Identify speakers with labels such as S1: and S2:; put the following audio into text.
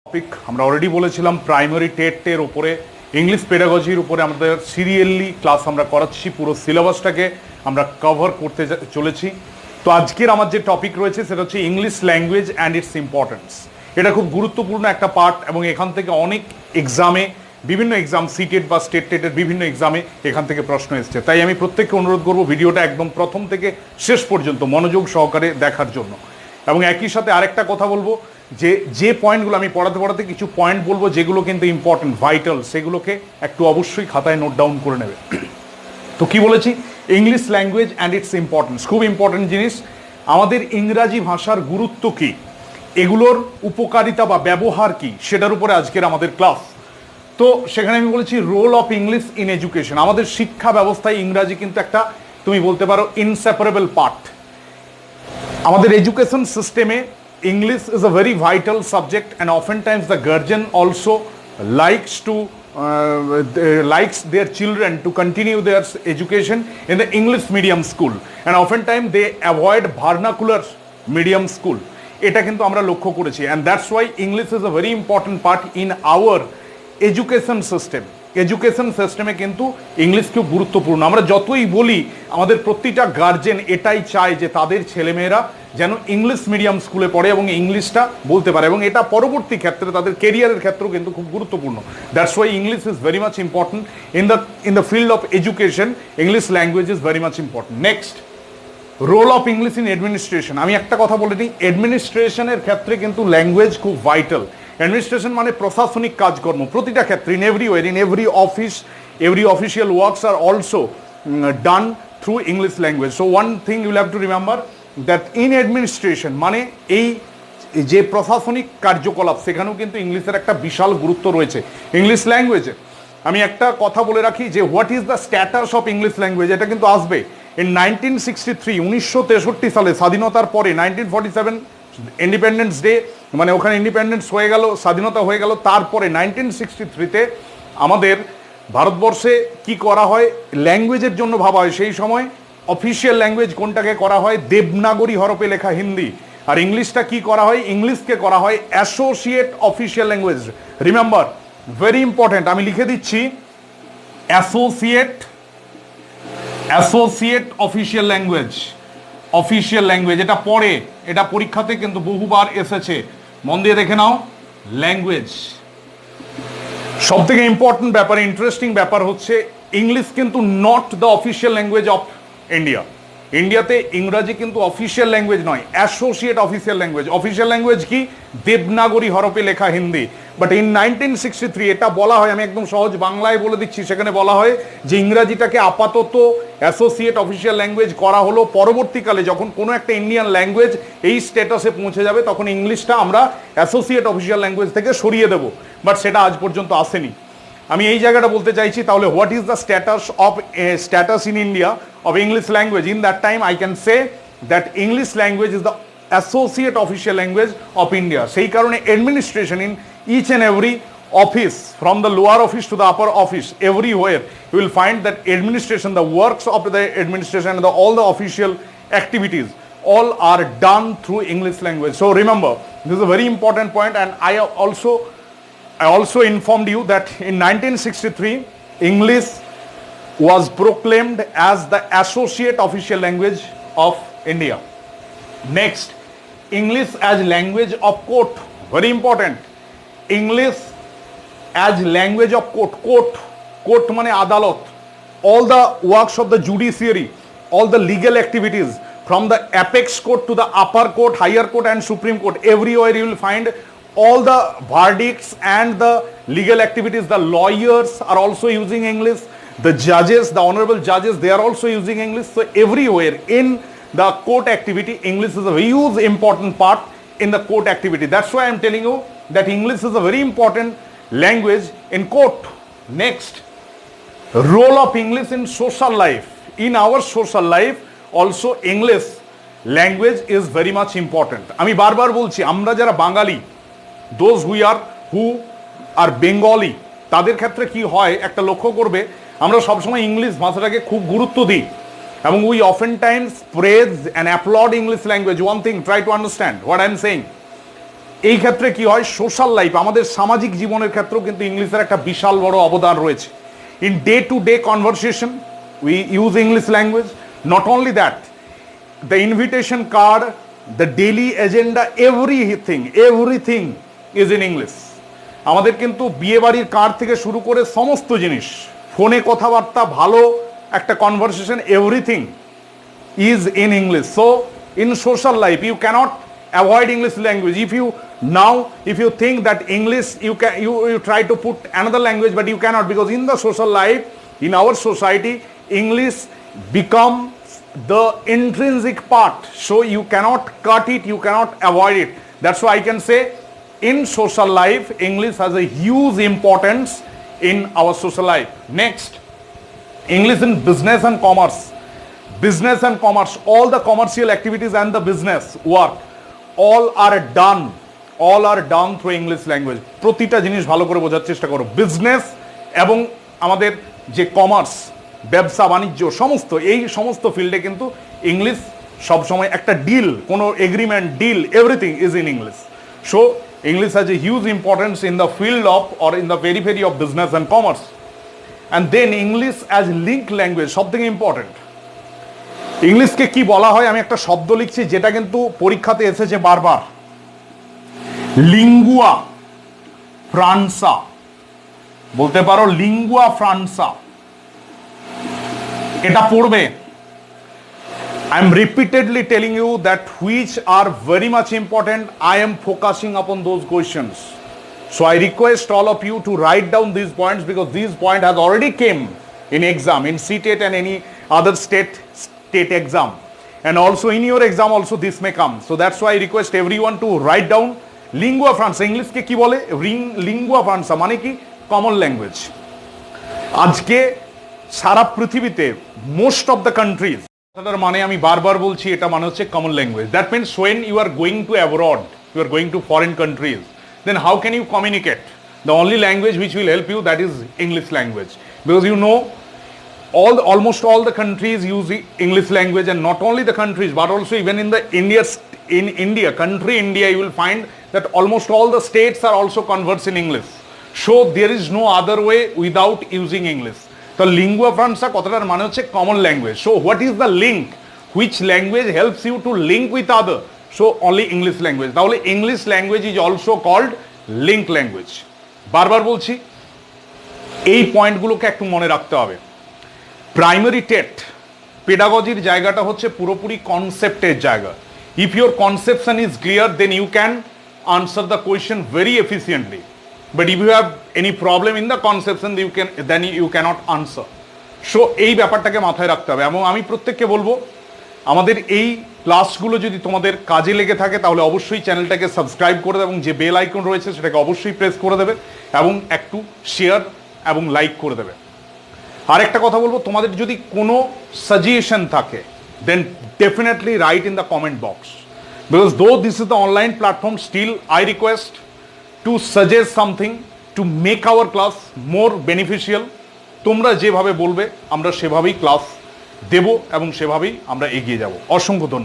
S1: Topic আমরা already বলেছিলাম primary টেটের উপরে ইংলিশ পেডাগজির উপরে আমাদের সিরিয়ালি ক্লাস আমরা করাচ্ছি, পুরো সিলেবাসটাকে আমরা কভার করতে চলেছি। তো আজকের আমার যে টপিক রয়েছে সেটা হচ্ছে English language and its importance. এটা খুব গুরুত্বপূর্ণ একটা পার্ট এবং এখান থেকে অনেক এক্সামে, বিভিন্ন এক্সাম সিটেট বা স্টেট টেটের বিভিন্ন এক্সামে এখান থেকে প্রশ্ন এসছে। তাই আমি প্রত্যেককে অনুরোধ করবো ভিডিওটা একদম প্রথম থেকে শেষ পর্যন্ত মনোযোগ সহকারে দেখার জন্য। এবং একই সাথে আরেকটা কথা বলবো যে পয়েন্টগুলো আমি পড়াতে কিছু পয়েন্ট বলবো যেগুলো কিন্তু ইম্পর্টেন্ট, ভাইটাল, সেগুলোকে একটু অবশ্যই খাতায় নোট ডাউন করে নেবে। তো কি বলেছি, English language and its importance, খুব ইম্পর্টেন্ট জিনিস। আমাদের ইংরাজি ভাষার গুরুত্ব কী, এগুলোর উপকারিতা বা ব্যবহার কী, সেটার উপরে আজকের আমাদের ক্লাস। তো সেখানে আমি বলেছি role of English in education. আমাদের শিক্ষা ব্যবস্থায় ইংরাজি কিন্তু একটা, তুমি বলতে পারো, ইনসেপারেবল পার্ট। আমাদের এডুকেশন সিস্টেমে English is a very vital subject, and oftentimes the guardian also likes their children to continue their education in the English medium school, and oftentimes they avoid vernacular medium school. এটা কিন্তু আমরা লক্ষ্য করেছি, and that's why English is a very important part in our education system. Education সিস্টেমে কিন্তু English খুব গুরুত্বপূর্ণ। আমরা যতই বলি, আমাদের প্রতিটা গার্জেন এটাই চায় যে তাদের ছেলেমেয়েরা যেন ইংলিশ মিডিয়াম স্কুলে পড়ে এবং ইংলিশটা বলতে পারে, এবং এটা পরবর্তী ক্ষেত্রে তাদের কেরিয়ারের ক্ষেত্রেও কিন্তু খুব গুরুত্বপূর্ণ। That's why English is very much important in the field of education. English language is very much important. Next, role of English in administration. আমি একটা কথা বলে নিই, অ্যাডমিনিস্ট্রেশনের ক্ষেত্রে কিন্তু ল্যাঙ্গুয়েজ খুব ভাইটাল। অ্যাডমিনিস্ট্রেশন মানে প্রশাসনিক কাজকর্ম, প্রতিটা ক্ষেত্রে, in everywhere, in every office, every official works are also done through English language. So one thing you have to remember that in administration মানে এই যে প্রশাসনিক কার্যকলাপ, সেখানেও কিন্তু ইংলিশের একটা বিশাল গুরুত্ব রয়েছে ইংলিশ ল্যাঙ্গুয়েজে। আমি একটা কথা বলে রাখি যে what is the status of English language, এটা কিন্তু আসবে ইন 1963, 1963 সালে স্বাধীনতার পরে, 1947 ইন্ডিপেন্ডেন্স ডে, মানে ওখানে ইন্ডিপেন্ডেন্স হয়ে গেল, স্বাধীনতা হয়ে গেল, তারপরে 1963-তে আমাদের ভারতবর্ষে কি করা হয়, ল্যাঙ্গুয়েজের জন্য ভাবা হয়। সেই সময় অফিসিয়াল ল্যাঙ্গুয়েজ কোনটাকে করা হয়, দেবনাগরী হরফে লেখা হিন্দি, আর ইংলিশটা কি করা হয়, ইংলিশকে করা হয় associate official language. Remember, very important, আমি লিখে দিচ্ছি, associate official language, official language. এটা পড়ে, এটা পরীক্ষাতে কিন্তু বহুবার এসেছে, মন দিয়ে দেখে নাও। ল্যাঙ্গুয়েজ সব থেকে ইম্পর্টেন্ট ব্যাপার, ইন্টারেস্টিং ব্যাপার হচ্ছে ইংলিশ কিন্তু not the official language of India. ইন্ডিয়াতে ইংরাজি কিন্তু অফিসিয়াল ল্যাঙ্গুয়েজ নয়, associate official language. Official language কি, দেবনাগরী হরফে লেখা হিন্দি। বাট ইন 1963 এটা বলা হয়, আমি একদম সহজ বাংলায় বলে দিচ্ছি, সেখানে বলা হয় যে ইংরাজিটাকে আপাতত অ্যাসোসিয়েট অফিসিয়াল ল্যাঙ্গুয়েজ করা হলো। পরবর্তীকালে যখন কোনো একটা ইন্ডিয়ান ল্যাঙ্গুয়েজ এই স্ট্যাটাসে পৌঁছে যাবে, তখন ইংলিশটা আমরা অ্যাসোসিয়েট অফিসিয়াল ল্যাঙ্গুয়েজ থেকে সরিয়ে দেবো, বাট সেটা আজ পর্যন্ত আসেনি। আমি এই জায়গাটা বলতে চাইছি, তাহলে what is the status in India of English language? In that time I can say that English language is the associate official language of India. সেই কারণে administration in each and every office, from the lower office to the upper office, everywhere you will find that administration, the works of the administration and all the official activities, all are done through English language. So remember, this is a very important point, and I also informed you that in 1963 English was proclaimed as the associate official language of India. Next, English as language of court, very important. English as language of court. Court মানে আদালত। All the works of the judiciary, all the legal activities, from the apex court to the upper court, higher court and supreme court, everywhere you will find all the verdicts and the legal activities. The lawyers are also using English. The judges, the honorable judges, they are also using English. So everywhere in the court activity, English is a huge important part in the court activity. That's why I'm telling you that English is a very important language in court. Next, role of English in social life. In our social life also English language is very much important. আমি বারবার বলছি, আমরা যারা বাঙালি, those who are Bengali, তাদের ক্ষেত্রে কি হয় একটা লক্ষ্য করবে, আমরা সবসময় ইংলিশ ভাষাটাকে খুব গুরুত্ব দিই এবং we often times praise and applaud English language. One thing, try to understand what I am saying. এই ক্ষেত্রে কি হয়, সোশ্যাল লাইফ, আমাদের সামাজিক জীবনের ক্ষেত্রেও কিন্তু ইংলিশের একটা বিশাল বড় অবদান রয়েছে। In day to day conversation we use English language. Not only that, the invitation card, the daily agenda, everything is in English. আমাদের কিন্তু বিয়ে বাড়ির কার্ড থেকে শুরু করে সমস্ত জিনিস, ফোনে কথাবার্তা, ভালো একটা conversation, everything is in English. So in social life you cannot avoid English language. If you think that English you try to put another language, but you cannot, because in the social life, in our society, English becomes the intrinsic part, so you cannot cut it, you cannot avoid it. That's why I can say in social life English has a huge importance in our social life. Next, English in business and commerce. Business and commerce, all the commercial activities and the business work, all are done through English language. প্রতিটা জিনিস ভালো করে বোঝার চেষ্টা করো। Business এবং আমাদের যে কমার্স, ব্যবসা বাণিজ্য, সমস্ত ফিল্ডে কিন্তু ইংলিশ সবসময় একটা ডিল, কোনো agreement, deal, everything is in English. So English has a huge importance in the field of or in the periphery of business and commerce. And then English as link language, সব থেকে important. ইংলিশকে কি বলা হয়, আমি একটা শব্দ লিখছি যেটা কিন্তু পরীক্ষাতে এসেছে বারবার, লিঙ্গুয়া ফ্রান্সা। বলতে পারো লিঙ্গুয়া ফ্রান্সা, এটা পড়বে। I am repeatedly telling you that which are very much important. I am focusing upon those questions. So I request all of you to write down these points, because these point has already came in exam, in CTET and any other state exam, and also in your exam also this may come. So that's why I request everyone to write down lingua franca. English ke ki bole, lingua franca মানে কি, common language. আজকে সারা পৃথিবীতে most of the countries, এটার মানে আমি বারবার বলছি, এটা মানে হচ্ছে common language. That means when you are going to abroad, you are going to foreign countries, then how can you communicate? The only language which will help you, that is English language, because you know almost all the countries use English language, and not only the countries but also even in India, you will find that almost all the states are also converse in English. So there is no other way without using English. So lingua franca কথাটার মানে হচ্ছে common language. So what is the link? Which language helps you to link with other? So only English language. তাহলে English language is also called link language. বারবার বলছি, এই পয়েন্টগুলোকে একটু মনে রাখতে হবে। প্রাইমারি টেট পেডাগজির জায়গাটা হচ্ছে পুরোপুরি কনসেপ্টের জায়গা। If your conception is clear, then you can answer the question very efficiently, but if you have any problem in the conception, then you can't answer. So এই ব্যাপারটাকে মাথায় রাখতে হবে। এবং আমি প্রত্যেককে বলবো, আমাদের এই ক্লাসগুলো যদি তোমাদের কাজে লেগে থাকে তাহলে অবশ্যই চ্যানেলটাকে সাবস্ক্রাইব করে দেবে, এবং যে বেল আইকন রয়েছে সেটাকে অবশ্যই প্রেস করে দেবে, এবং একটু শেয়ার এবং লাইক করে দেবে। আরেকটা কথা বলবো, তোমাদের যদি কোনো সাজেশন থাকে, then definitely write in the comment box, because though this is the online platform, still I request to suggest something to make our class more beneficial. তোমরা যেভাবে বলবে আমরা সেভাবেই ক্লাস দেব এবং সেভাবেই আমরা এগিয়ে যাব। অসংখ্য ধন্যবাদ।